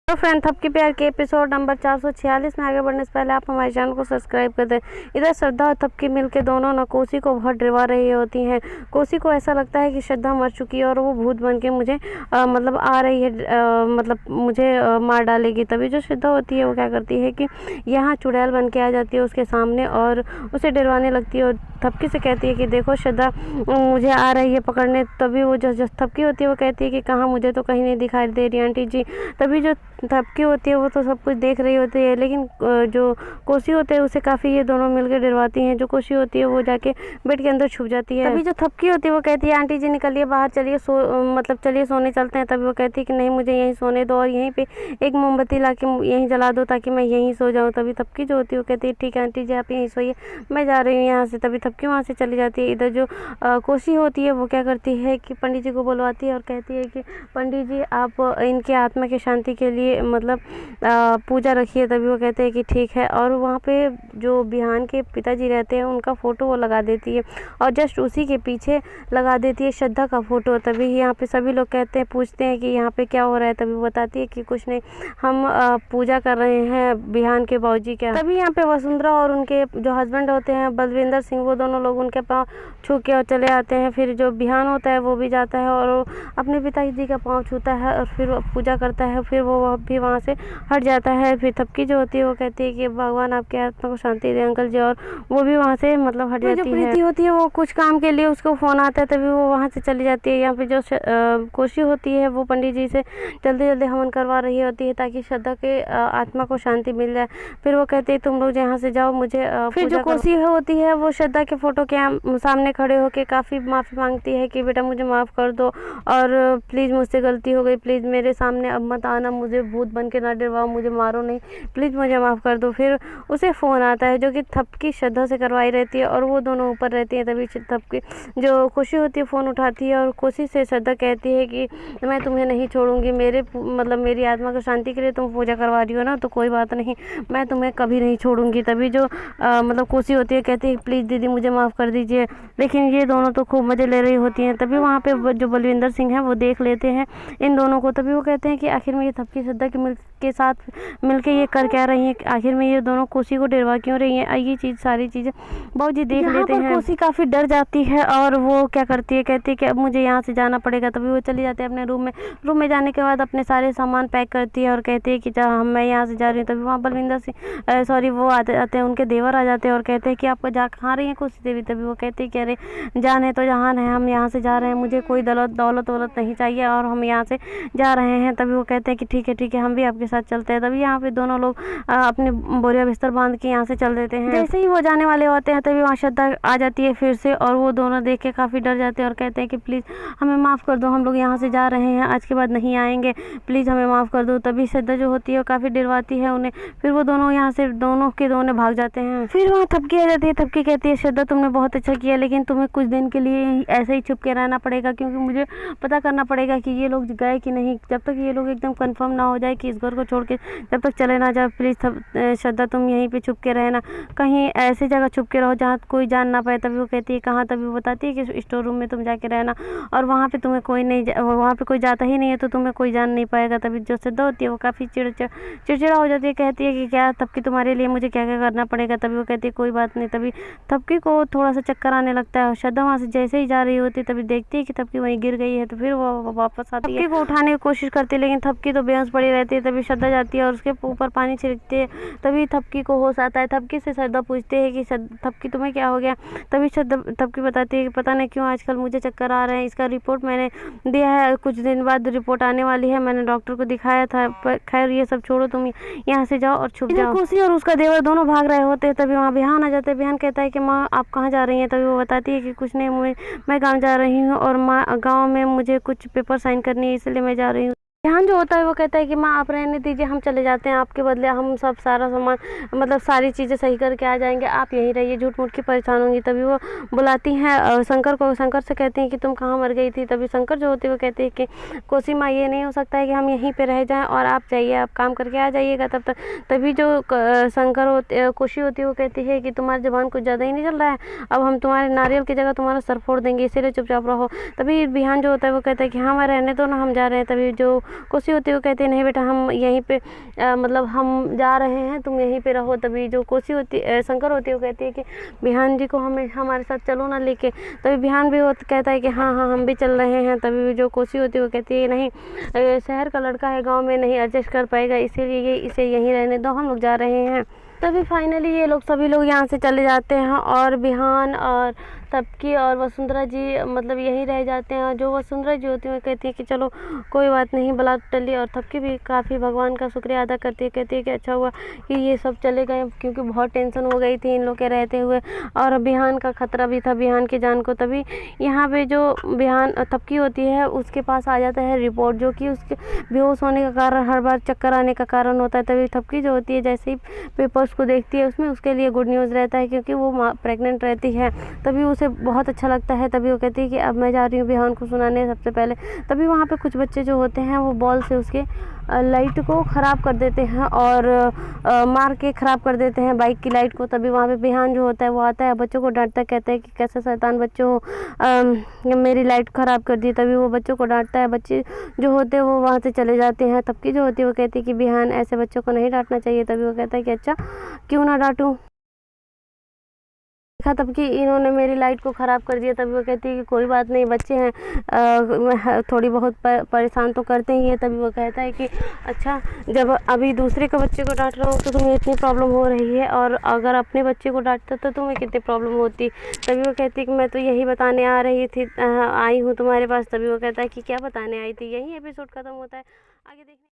तो फ्रेंड, थपकी प्यार के एपिसोड नंबर 446 में आगे बढ़ने से पहले आप हमारे चैनल को सब्सक्राइब कर दें। इधर श्रद्धा और थपकी मिलके दोनों ना कोसी को बहुत डरवा रही होती हैं। कोसी को ऐसा लगता है कि श्रद्धा मर चुकी है और वो भूत बन के मुझे मतलब आ रही है, मतलब मुझे मार डालेगी। तभी जो श्रद्धा होती है वो क्या करती है कि यहाँ चुड़ैल बन के आ जाती है उसके सामने और उसे डरवाने लगती है और थपकी से कहती है कि देखो श्रद्धा मुझे आ रही है पकड़ने। तभी वो जो थपकी होती है वो कहती है कि कहाँ, मुझे तो कहीं नहीं दिखाई दे रही आंटी जी। तभी जो थपकी होती है वो तो सब कुछ देख रही होती है, लेकिन जो कोसी होते हैं उसे काफ़ी ये दोनों मिलकर डरवाती हैं। जो कोसी होती है वो जाके बेड के अंदर छुप जाती है। तभी जो थपकी होती है वो कहती है आंटी जी निकलिए बाहर, चलिए मतलब चलिए सोने चलते हैं। तभी वो कहती है कि नहीं, मुझे यहीं सोने दो और यहीं पे एक मोमबत्ती ला के यहीं जला दो ताकि मैं यहीं सो जाऊँ। तभी थपकी जो होती है वो कहती है ठीक है आंटी जी आप यहीं सोइए, मैं जा रही हूँ यहाँ से। तभी थपकी वहाँ से चली जाती है। इधर जो कोसी होती है वो क्या करती है कि पंडित जी को बुलवाती है और कहती है कि पंडित जी आप इनके आत्मा की शांति के लिए मतलब पूजा रखिए। तभी वो कहते हैं कि ठीक है। और वहाँ पे जो बिहान के पिताजी रहते हैं उनका फ़ोटो वो लगा देती है और जस्ट उसी के पीछे लगा देती है श्रद्धा का फ़ोटो। तभी यहाँ पे सभी लोग कहते हैं, पूछते हैं कि यहाँ पे क्या हो रहा है। तभी वो बताती है कि कुछ नहीं, हम पूजा कर रहे हैं बिहान के बाबूजी के। तभी यहाँ पे वसुंधरा और उनके जो हस्बैंड होते हैं बलविंदर सिंह, वो दोनों लोग उनके पाँव छू के और चले आते हैं। फिर जो बिहान होता है वो भी जाता है और अपने पिताजी का पाँव छूता है और फिर पूजा करता है। फिर वो भी वहाँ से हट जाता है। फिर थपकी जो होती है वो कहती है कि भगवान आपके आत्मा को शांति दे अंकल जी, और वो भी वहाँ से मतलब हट जाती है। जो प्रीति होती है वो कुछ काम के लिए उसको फ़ोन आता है, तभी वो वहाँ से चली जाती है। यहाँ पे जो कोशी होती है वो पंडित जी से जल्दी जल्दी हवन करवा रही होती है ताकि श्रद्धा के आत्मा को शांति मिल जाए। फिर वो कहते हैं तुम लोग यहाँ से जाओ, मुझे फिर जो कोशी होती है वो श्रद्धा के फ़ोटो के सामने खड़े होकर काफ़ी माफ़ी मांगती है कि बेटा मुझे माफ़ कर दो और प्लीज़ मुझसे गलती हो गई, प्लीज़ मेरे सामने अब मत आना, मुझे भूत बन के ना डरवाओ, मुझे मारो नहीं, प्लीज़ मुझे माफ़ कर दो। फिर उसे फ़ोन आता है जो कि थपकी श्रद्धा से करवाई रहती है और वो दोनों ऊपर रहती है। तभी थपकी जो खुशी होती है फ़ोन उठाती है और खुशी से श्रद्धा कहती है कि मैं तुम्हें नहीं छोड़ूंगी, मेरे मतलब मेरी आत्मा को शांति के लिए तुम पूजा करवा रही हो ना, तो कोई बात नहीं, मैं तुम्हें कभी नहीं छोड़ूंगी। तभी जो मतलब खुशी होती है कहती है प्लीज़ दीदी मुझे माफ़ कर दीजिए। लेकिन ये दोनों तो खूब मज़े ले रही होती हैं। तभी वहाँ पे जो बलविंदर सिंह हैं वो देख लेते हैं इन दोनों को। तभी वो कहते हैं कि आखिर में ये थपकी श्रद्धा के साथ मिलके ये कर क्या रही हैं, आखिर में ये दोनों कोसी को डरवा क्यों रही हैं। ये चीज़ सारी चीज़ें बाबूजी देख लेते हैं। कोसी काफ़ी डर जाती है और वो क्या करती है, कहती है कि अब मुझे यहाँ से जाना पड़ेगा। तभी वो चली जाती है अपने रूम में जाने के बाद अपने सारे सामान पैक करती है और कहती है कि मैं यहाँ से जा रही हूँ। तभी वहाँ बलविंदर सिंह सॉरी वो आते हैं, उनके देवर आ जाते हैं और कहते हैं कि आप कहाँ रही हैं कोसी देवी। तभी वो कहती है कि अरे जान है तो जहान है, हम यहाँ से जा रहे हैं, मुझे कोई दौलत नहीं चाहिए और हम यहाँ से जा रहे हैं। तभी वो कहते हैं कि ठीक है हम भी आपके साथ चलते हैं। तभी यहाँ पे दोनों लोग अपने बोरिया बिस्तर बांध के यहाँ से चल देते हैं। जैसे ही वो जाने वाले होते हैं तभी वहाँ श्रद्धा आ जाती है फिर से और वो दोनों देख के काफ़ी डर जाते हैं और कहते हैं कि प्लीज़ हमें माफ़ कर दो, हम लोग यहाँ से जा रहे हैं, आज के बाद नहीं आएंगे, प्लीज़ हमें माफ़ कर दो। तभी श्रद्धा जो होती है वो काफ़ी डरवाती है उन्हें। फिर वो दोनों यहाँ से दोनों भाग जाते हैं। फिर वहाँ थपकी आ जाती है। थपकी कहती है श्रद्धा तुमने बहुत अच्छा किया, लेकिन तुम्हें कुछ दिन के लिए ऐसे ही छुप के रहना पड़ेगा, क्योंकि मुझे पता करना पड़ेगा कि ये लोग गए कि नहीं। जब तक ये लोग एकदम कंफर्म ना हो जाए कि इस घर को छोड़ के जब तक चले ना जाए, प्लीज़ श्रद्धा तुम यहीं पे छुप के रहना, कहीं ऐसी जगह छुप के रहो जहाँ कोई जान ना पाए। तभी वो कहती है कहाँ। तभी वो बताती है कि स्टोर रूम में तुम जाके रहना और वहाँ पे तुम्हें कोई नहीं, वहाँ पे कोई जाता ही नहीं है तो तुम्हें कोई जान नहीं पाएगा। तभी जो श्रद्धा होती है वो काफ़ी चिड़चिड़ा हो जाती है, कहती है कि क्या थपकी तुम्हारे लिए मुझे क्या क्या करना पड़ेगा। तभी वो कहती है कोई बात नहीं। तभी थपकी को थोड़ा सा चक्कर आने लगता है और श्रद्धा वहाँ से जैसे ही जा रही होती है तभी देखती है कि थपकी वहीं गिर गई है। तो फिर वो वापस आती है, थपकी को उठाने की कोशिश करती है लेकिन थपकी तो बेहोश पड़ी रहती है। तभी श्रद्धा जाती है और उसके ऊपर पानी छिड़कती है। तभी थपकी को होश आता है। थपकी से श्रद्धा पूछती है कि थपकी तुम्हें क्या हो गया। तभी थपकी बताती है कि पता नहीं क्यों आजकल मुझे चक्कर आ रहे हैं, इसका रिपोर्ट मैंने दिया है, कुछ दिन बाद रिपोर्ट आने वाली है, मैंने डॉक्टर को दिखाया था, पर खैर ये सब छोड़ो, तुम यहाँ से जाओ और छुप जाओ। कोसी और उसका देवर दोनों भाग रहे होते हैं। तभी वहाँ बिहान आ जाते हैं। बिहान कहता है कि माँ आप कहाँ जा रही हैं। तभी वो बताती है कि कुछ नहीं, मैं गाँव जा रही हूँ और माँ गाँव में मुझे कुछ पेपर साइन करनी है, इसलिए मैं जा रही हूँ। बिहान जो होता है वो कहता है कि माँ आप रहने दीजिए, हम चले जाते हैं, आपके बदले हम सब सारा सामान मतलब सारी चीज़ें सही करके आ जाएंगे, आप यहीं रहिए, झूठ मूठ की परेशान होंगी। तभी वो बुलाती हैं शंकर को। शंकर से कहती हैं कि तुम कहाँ मर गई थी। तभी शंकर जो होती है वो कहती है कि कोसी माँ ये नहीं हो सकता है कि हम यहीं पे रह जाएं और आप जाइए, आप काम करके आ जाइएगा तब तक। तभी जो शंकर कोशी होती है वो कहती है कि तुम्हारी ज़बान कुछ ज़्यादा ही नहीं चल रहा है, अब हम तुम्हारे नारियल की जगह तुम्हारा सर फोड़ देंगे, इसीलिए चुपचाप रहो। तभी बिहान जो होता है वो कहता है कि हाँ मैं रहने दो ना, हम जा रहे हैं। तभी जो कोसी होती है वो कहती है नहीं बेटा हम यहीं पे मतलब हम जा रहे हैं, तुम यहीं पे रहो। तभी जो कोसी होती शंकर होती है वो कहती है कि बिहान जी को हमें हमारे साथ चलो ना लेके। तभी बिहान भी वो कहता है कि हाँ हाँ हम भी चल रहे हैं। तभी जो कोसी होती है वो कहती है नहीं शहर का लड़का है, गाँव में नहीं एडजस्ट कर पाएगा, इसीलिए इसे यहीं रहने दो, हम लोग जा रहे हैं। तभी फाइनली ये लोग सभी लोग यहाँ से चले जाते हैं और बिहान और तबकी और वसुंधरा जी मतलब यहीं रह जाते हैं। और जो वसुंधरा जी होती है वो कहती है कि चलो कोई बात नहीं, बला टली। और तबकी भी काफ़ी भगवान का शुक्रिया अदा करती है, कहती है कि अच्छा हुआ कि ये सब चले गए, क्योंकि बहुत टेंशन हो गई थी इन लोग के रहते हुए और बिहान का खतरा भी था बिहान की जान को। तभी यहाँ पे जो बिहान तबकी होती है उसके पास आ जाता है रिपोर्ट, जो कि उसके बेहोश होने का कारण, हर बार चक्कर आने का कारण होता है। तभी तबकी जो होती है जैसे ही पेपर्स को देखती है उसमें उसके लिए गुड न्यूज़ रहता है, क्योंकि वो प्रेग्नेंट रहती है। तभी उसे बहुत अच्छा लगता है। तभी वो कहती है कि अब मैं जा रही हूँ बिहान को सुनाने सबसे पहले। तभी वहाँ पे कुछ बच्चे जो होते हैं वो बॉल से उसके लाइट को ख़राब कर देते हैं और मार के ख़राब कर देते हैं बाइक की लाइट को। तभी वहाँ पे बिहान जो होता है वो आता है, बच्चों को डांटता है, कहता है कि कैसे शैतान बच्चों हो, मेरी लाइट ख़राब कर दी। तभी वो बच्चों को डांटता है, बच्चे जो होते हैं वो वहाँ से चले जाते हैं। तबकी जो होती है वो कहती है कि बिहान ऐसे बच्चों को नहीं डांटना चाहिए। तभी वो कहता है कि अच्छा क्यों ना डांटूँ, देखा तब कि इन्होंने मेरी लाइट को ख़राब कर दिया। तभी वो कहती है कि कोई बात नहीं, बच्चे हैं, थोड़ी बहुत परेशान तो करते ही हैं। तभी वो कहता है कि अच्छा जब अभी दूसरे के बच्चे को डांट रहा हूँ तो तुम्हें इतनी प्रॉब्लम हो रही है, और अगर अपने बच्चे को डांटता तो तुम्हें कितनी प्रॉब्लम होती। तभी वो कहती है कि मैं तो यही बताने आ रही थी, आई हूँ तुम्हारे पास। तभी वो कहता है कि क्या बताने आई थी। यही एपिसोड ख़त्म होता है। आगे देखिए।